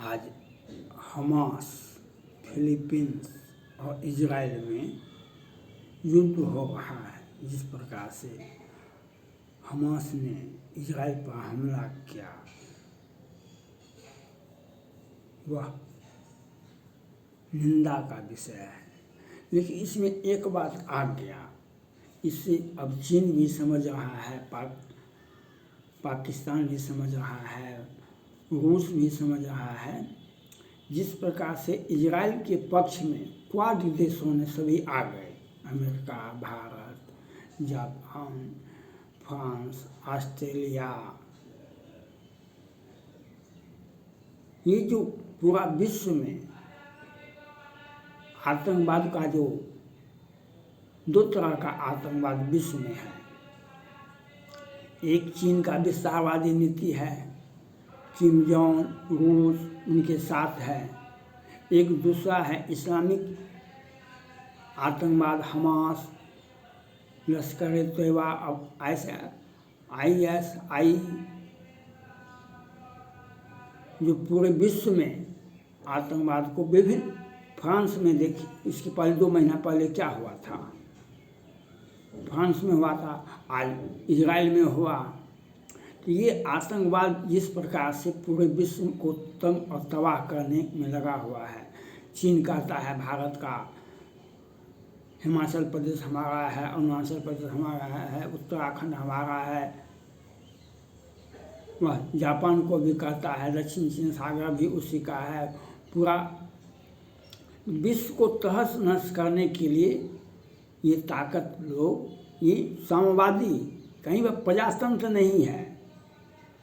आज Hamas, Philippines और Israel में युद्ध हो रहा है। जिस प्रकार से हमास ने इजराइल पर हमला किया वह निंदा का विषय है। लेकिन इसमें एक बात आ गया, इससे अब चीन भी समझ रहा है, पाकिस्तान भी समझ रहा है, रूस भी समझ रहा है। जिस प्रकार से इजराइल के पक्ष में क्वाड देशों ने सभी आ गए, America, Bharat, Japan, France, Australia, ये जो पूरा विश्व में आतंकवाद का जो दो तरह का आतंकवाद विश्व में है, एक चीन का विस्तारवादी नीति है, किम जोंग रूस उनके साथ है। एक दूसरा है इस्लामिक आतंकवाद, हमास, लश्कर-ए-तैयबा, अब ISI, जो पूरे विश्व में आतंकवाद को विभिन्न, फ्रांस में देखिए, इसके पहले 2 महीना पहले क्या हुआ था, फ्रांस में हुआ था, आज इजराइल में हुआ। तो ये आतंकवाद जिस प्रकार से पूरे विश्व को तंग और तबाह करने में लगा हुआ है। चीन कहता है भारत का हिमाचल प्रदेश हमारा है, अरुणाचल प्रदेश हमारा है, उत्तराखंड हमारा है। वह जापान को भी कहता है दक्षिण चीन सागर भी उसी का है। पूरा विश्व को तहस नहस करने के लिए ये ताकत लोग, ये साम्यवादी, कहीं वह प्रजातंत्र नहीं है।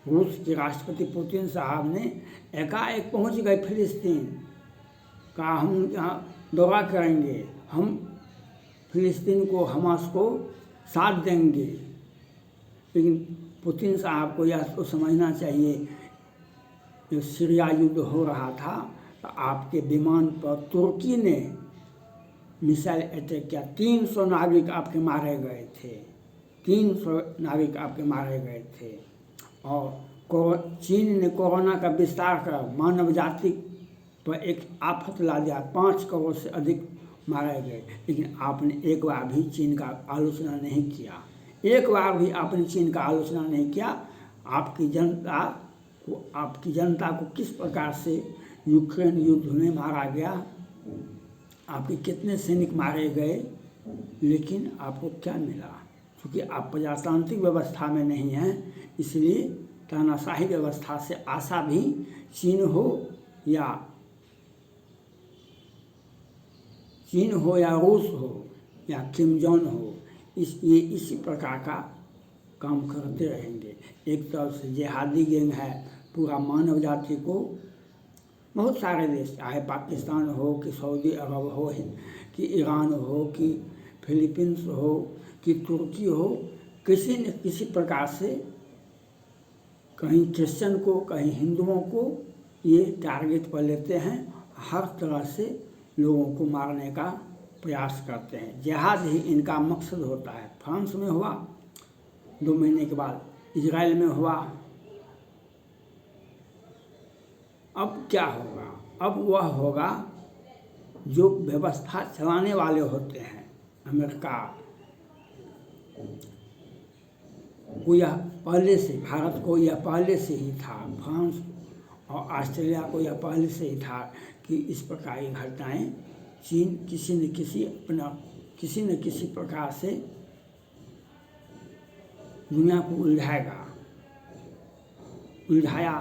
रूस के राष्ट्रपति पुतिन साहब ने एकाएक पहुंच गए फिलिस्तीन, कहा हम यहाँ दौरा करेंगे, हम फिलिस्तीन को, हमास को साथ देंगे। लेकिन पुतिन साहब को यह तो समझना चाहिए, जब सीरिया युद्ध हो रहा था तो आपके विमान पर तुर्की ने मिसाइल अटैक किया, 300 नागरिक आपके मारे गए थे, 300 नागरिक आपके मारे गए थे। और चीन ने कोरोना का विस्तार कर मानव जाति पर एक आफत ला दिया, 5 करोड़ से अधिक मारे गए। लेकिन आपने एक बार भी चीन का आलोचना नहीं किया, एक बार भी आपने चीन का आलोचना नहीं किया। आपकी जनता को किस प्रकार से यूक्रेन युद्ध में मारा गया, आपके कितने सैनिक मारे गए, लेकिन आपको क्या मिला? क्योंकि आप प्रजातांत्रिक व्यवस्था में नहीं हैं, इसलिए तानाशाही व्यवस्था से आशा भी चीन हो या रूस हो या किम जोंग हो, ये इसी प्रकार का काम करते रहेंगे। एक तरफ से जिहादी गैंग है, पूरा मानव जाति को, बहुत सारे देश, चाहे पाकिस्तान हो कि सऊदी अरब हो कि ईरान हो कि फिलीपींस हो कि तुर्की हो, किसी न किसी प्रकार से कहीं क्रिश्चियन को, कहीं हिंदुओं को ये टारगेट पर लेते हैं, हर तरह से लोगों को मारने का प्रयास करते हैं। जिहाद ही इनका मकसद होता है। फ्रांस में हुआ, 2 महीने के बाद इजराइल में हुआ। अब क्या होगा? अब वह होगा जो व्यवस्था चलाने वाले होते हैं। अमेरिका को यह पहले से, भारत को यह पहले से ही था, फ्रांस और ऑस्ट्रेलिया को यह पहले से ही था कि इस प्रकार की घटनाएं चीन किसी न किसी प्रकार से दुनिया को उलझाया।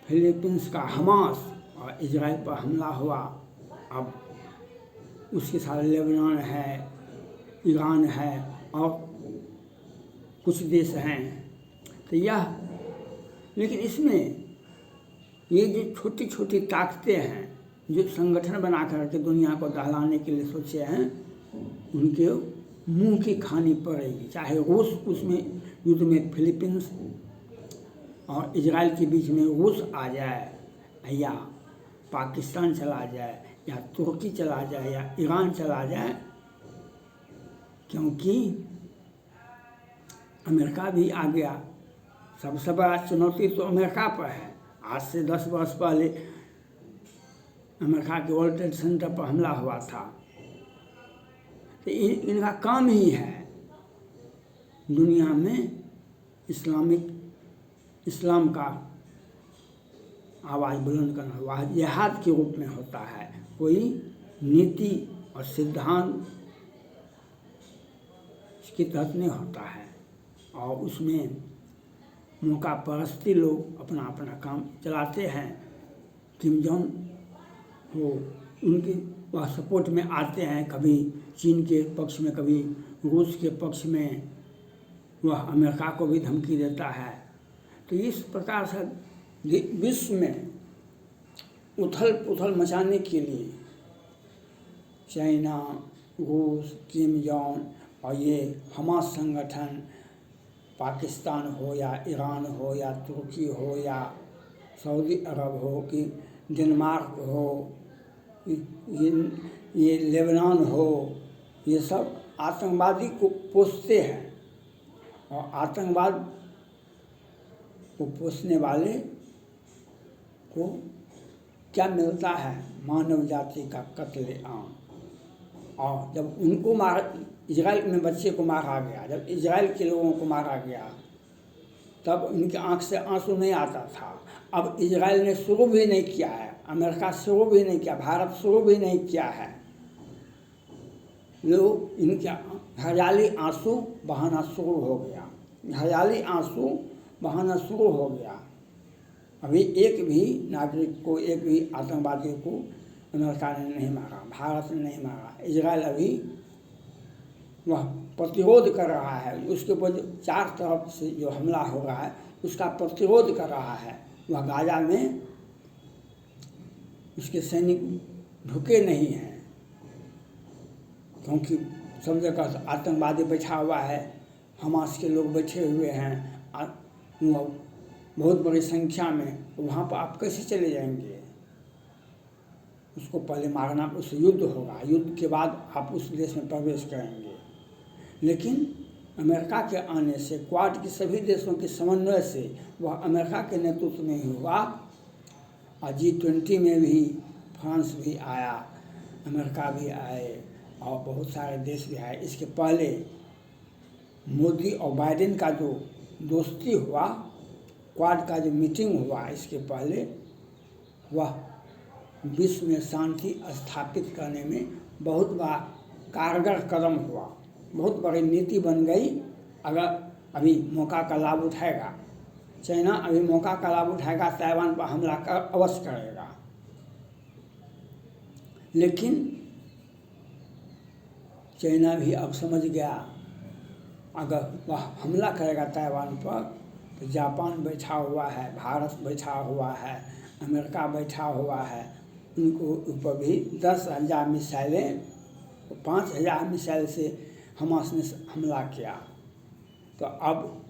फिलीपींस का हमास और इजराइल पर हमला हुआ। अब उसके साथ लेबनान है, ईरान है और कुछ देश हैं। तो यह, लेकिन इसमें ये जो छोटी छोटी ताकतें हैं जो संगठन बना करके दुनिया को दहलाने के लिए सोचे हैं, उनके मुंह की खानी पड़ेगी। चाहे रूस उसमें युद्ध में फिलीपींस और इजराइल के बीच में रूस आ जाए, या पाकिस्तान चला जाए, या तुर्की चला जाए, या ईरान चला जाए, क्योंकि अमेरिका भी आ गया। सबसे बड़ा चुनौती तो अमेरिका पर है। आज से 10 वर्ष पहले अमेरिका के वर्ल्ड ट्रेड सेंटर पर हमला हुआ था। तो इनका काम ही है दुनिया में इस्लाम का आवाज़ बुलंद करना। वह जिहाद के रूप में होता है, कोई नीति और सिद्धांत इसके तहत नहीं होता है। और उसमें मौका परस्ती लोग अपना अपना काम चलाते हैं। किम जोंग वो उनके वह सपोर्ट में आते हैं, कभी चीन के पक्ष में, कभी रूस के पक्ष में, वह अमेरिका को भी धमकी देता है। तो इस प्रकार से विश्व में उथल पुथल मचाने के लिए चाइना, रूस, किम जोंग और ये हमास संगठन, पाकिस्तान हो या ईरान हो या तुर्की हो या सऊदी अरब हो कि डेनमार्क हो, ये लेबनान हो, ये सब आतंकवादी को पोसते हैं। और आतंकवाद को पोसने वाले को क्या मिलता है? मानव जाति का कत्लेआम। और जब उनको इजराइल में बच्चे को मारा गया, जब इजराइल के लोगों को मारा गया, तब उनकी आंख से आंसू नहीं आता था। अब इजराइल ने शुरू भी नहीं किया है, अमेरिका शुरू भी नहीं किया, भारत शुरू भी नहीं किया है। लोग इनके हजाली आंसू बहाना शुरू हो गया, हजाली आंसू बहाना शुरू हो गया। अभी एक भी नागरिक को, एक भी आतंकवादी को अमेरिका ने नहीं मारा, भारत ने नहीं मारा। इजराइल अभी वह प्रतिरोध कर रहा है, उसके ऊपर चार तरफ से जो हमला हो रहा है उसका प्रतिरोध कर रहा है। वह गाजा में उसके सैनिक ढुके नहीं हैं, क्योंकि सब जगह आतंकवादी बैठा हुआ है, हमास के लोग बैठे हुए हैं बहुत बड़ी संख्या में। वहाँ पर आप कैसे चले जाएंगे? उसको पहले मारना, उस युद्ध होगा, युद्ध के बाद आप उस देश में प्रवेश करेंगे। लेकिन अमेरिका के आने से, क्वाड के सभी देशों के समन्वय से, वह अमेरिका के नेतृत्व में ही हुआ। और G20 में भी फ्रांस भी आया, अमेरिका भी आए और बहुत सारे देश भी आए। इसके पहले मोदी और बाइडेन का जो दोस्ती हुआ, क्वाड का जो मीटिंग हुआ, इसके पहले वह विश्व में शांति स्थापित करने में बहुत बड़ा कारगर कदम हुआ, बहुत बड़ी नीति बन गई। अगर अभी मौका का लाभ उठाएगा चाइना, अभी मौका का लाभ उठाएगा, ताइवान पर हमला अवश्य करेगा। लेकिन चाइना भी अब समझ गया, अगर वह हमला करेगा ताइवान पर तो जापान बैठा हुआ है, भारत बैठा हुआ है, अमेरिका बैठा हुआ है, उनको ऊपर भी 10,000 मिसाइलें, 5,000 मिसाइल से हमास ने हमला किया। तो अब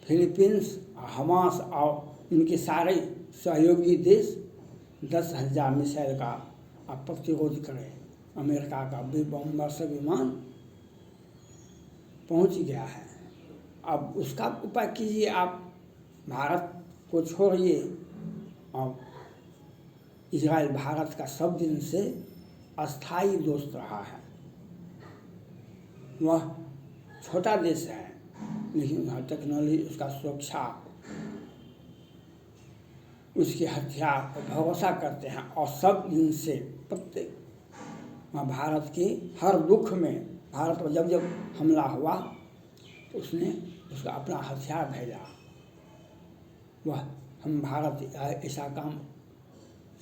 फिलीपींस, हमास और उनके सारे सहयोगी देश 10,000 मिसाइल का अब प्रतिरोध करें। अमेरिका का बमवर्षक विमान पहुंच गया है, अब उसका उपाय कीजिए। आप भारत को छोड़िए, और इजराइल भारत का सब दिन से अस्थाई दोस्त रहा है। वह छोटा देश है, लेकिन वह टेक्नोलॉजी, उसका सुरक्षा, उसके हथियार पर भरोसा करते हैं। और सब दिन से प्रत्येक भारत के हर दुख में, भारत पर जब जब हमला हुआ तो उसने उसका अपना हथियार भेजा। वह हम भारत ऐसा काम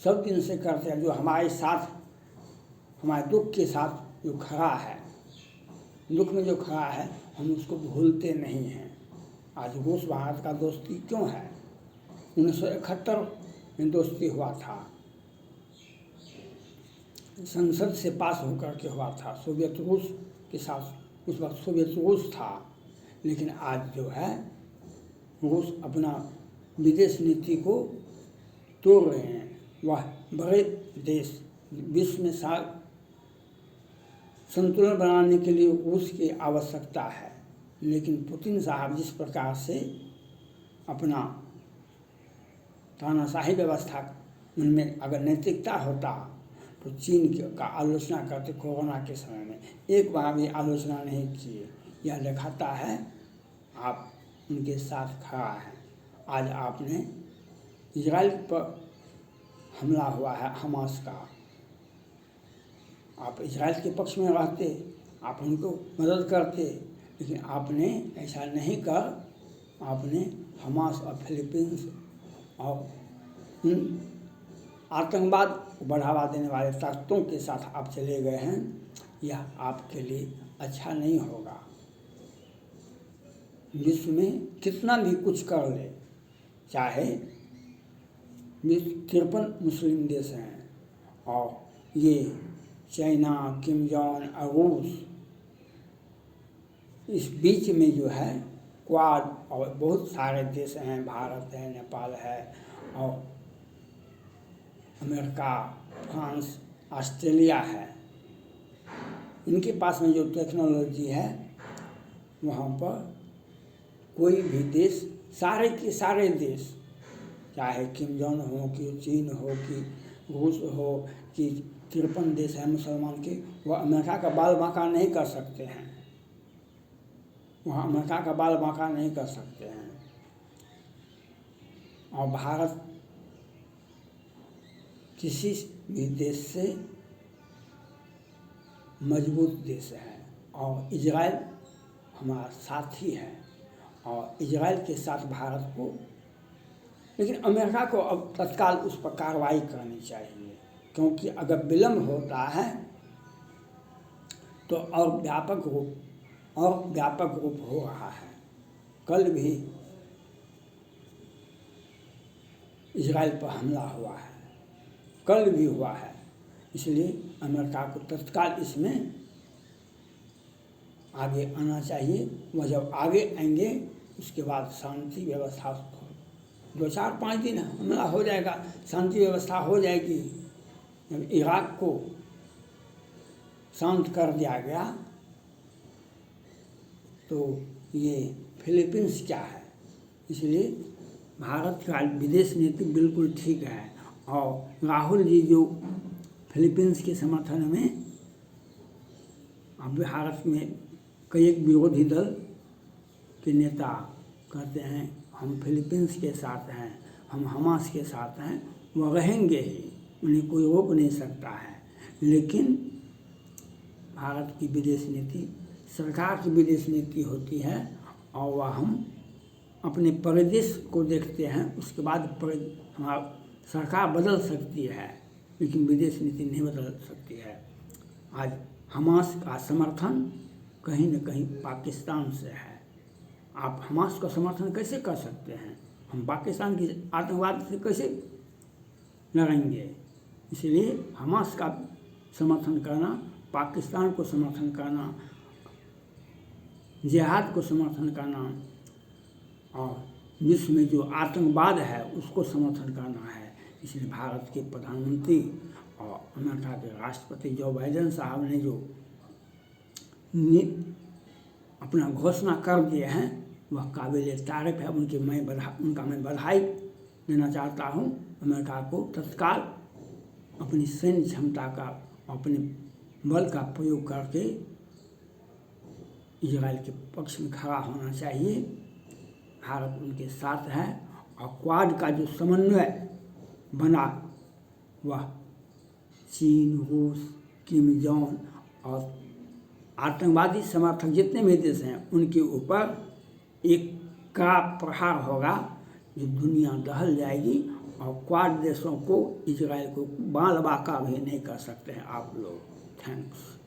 सब दिन से करते हैं, जो हमारे साथ, हमारे दुख के साथ जो खड़ा है, दुख में जो खड़ा है, हम उसको भूलते नहीं हैं। आज रूस भारत का दोस्ती क्यों है? 1971 में दोस्ती हुआ था, संसद से पास होकर के हुआ था, सोवियत रूस के साथ। उस वक्त सोवियत रूस था, लेकिन आज जो है रूस अपना विदेश नीति को तोड़ रहे हैं। वह बड़े देश विश्व में संतुलन बनाने के लिए रूस की आवश्यकता है। लेकिन पुतिन साहब जिस प्रकार से अपना तानाशाही व्यवस्था, उनमें अगर नैतिकता होता तो चीन का आलोचना करते कोरोना के समय में, एक बार भी आलोचना नहीं किए। यह दिखाता है आप उनके साथ खड़ा है। आज आपने इजराइल पर हमला हुआ है हमास का, आप इजराइल के पक्ष में रहते, आप उनको मदद करते, लेकिन आपने ऐसा नहीं कर आपने हमास और फिलीपींस और उन आतंकवाद को बढ़ावा देने वाले ताकतों के साथ आप चले गए हैं। यह आपके लिए अच्छा नहीं होगा। विश्व में कितना भी कुछ कर ले, चाहे 53 मुस्लिम देश हैं और ये चाइना, किम जोंग और रूस, इस बीच में जो है क्वाड और बहुत सारे देश हैं, भारत है, नेपाल है और अमेरिका, फ्रांस, ऑस्ट्रेलिया है। इनके पास में जो टेक्नोलॉजी है वहाँ पर कोई भी देश, सारे के सारे देश, चाहे किम जोंग हो कि चीन हो कि रूस हो कि 53 देश हैं मुसलमान के, वह अमेरिका का बाल बांका नहीं कर सकते हैं। वहाँ अमेरिका का बाल बांका नहीं कर सकते हैं। और भारत किसी भी देश से मजबूत देश है और इजराइल हमारा साथी है और इजराइल के साथ भारत को, लेकिन अमेरिका को अब तत्काल उस पर कार्रवाई करनी चाहिए, क्योंकि अगर विलम्ब होता है तो और व्यापक रूप हो रहा है। कल भी इजराइल पर हमला हुआ है, कल भी हुआ है, इसलिए अमेरिका को तत्काल इसमें आगे आना चाहिए। वह जब आगे आएंगे उसके बाद शांति व्यवस्था 2-4-5 दिन हमला हो जाएगा, शांति व्यवस्था हो जाएगी। जब इराक को शांत कर दिया गया तो ये फिलीपींस क्या है। इसलिए भारत का विदेश नीति बिल्कुल ठीक है और राहुल जी जो फिलीपींस के समर्थन में, अब भारत में कई विरोधी दल के नेता कहते हैं हम फिलीपींस के साथ हैं, हम हमास के साथ हैं, वह रहेंगे ही, उन्हें कोई रोक नहीं सकता है। लेकिन भारत की विदेश नीति सरकार की विदेश नीति होती है और वह हम अपने परिदृश्य को देखते हैं, उसके बाद हमारा सरकार बदल सकती है, लेकिन विदेश नीति नहीं बदल सकती है। आज हमास का समर्थन कहीं न कहीं पाकिस्तान से है। आप हमास का समर्थन कैसे कर सकते हैं? हम पाकिस्तान की आतंकवाद से कैसे लड़ेंगे? इसलिए हमास का समर्थन करना, पाकिस्तान को समर्थन करना, जिहाद को समर्थन करना और विश्व में जो आतंकवाद है उसको समर्थन करना है। इसलिए भारत के प्रधानमंत्री और अमेरिका के राष्ट्रपति जो बाइडेन साहब ने जो अपना घोषणा कर दिए हैं वह काबिल तारीफ है। उनका मैं बधाई देना चाहता हूँ। अमेरिका को तत्काल अपनी सैन्य क्षमता का, अपने बल का प्रयोग करके इजराइल के पक्ष में खड़ा होना चाहिए। भारत उनके साथ है और क्वाड का जो समन्वय बना वह चीन, रूस, किम जोंग और आतंकवादी समर्थक जितने भी देश हैं उनके ऊपर एक कड़ा प्रहार होगा जो दुनिया दहल जाएगी और क्वाड देशों को, इजराइल को बाल बाका भी नहीं कर सकते हैं आप लोग। थैंक्स।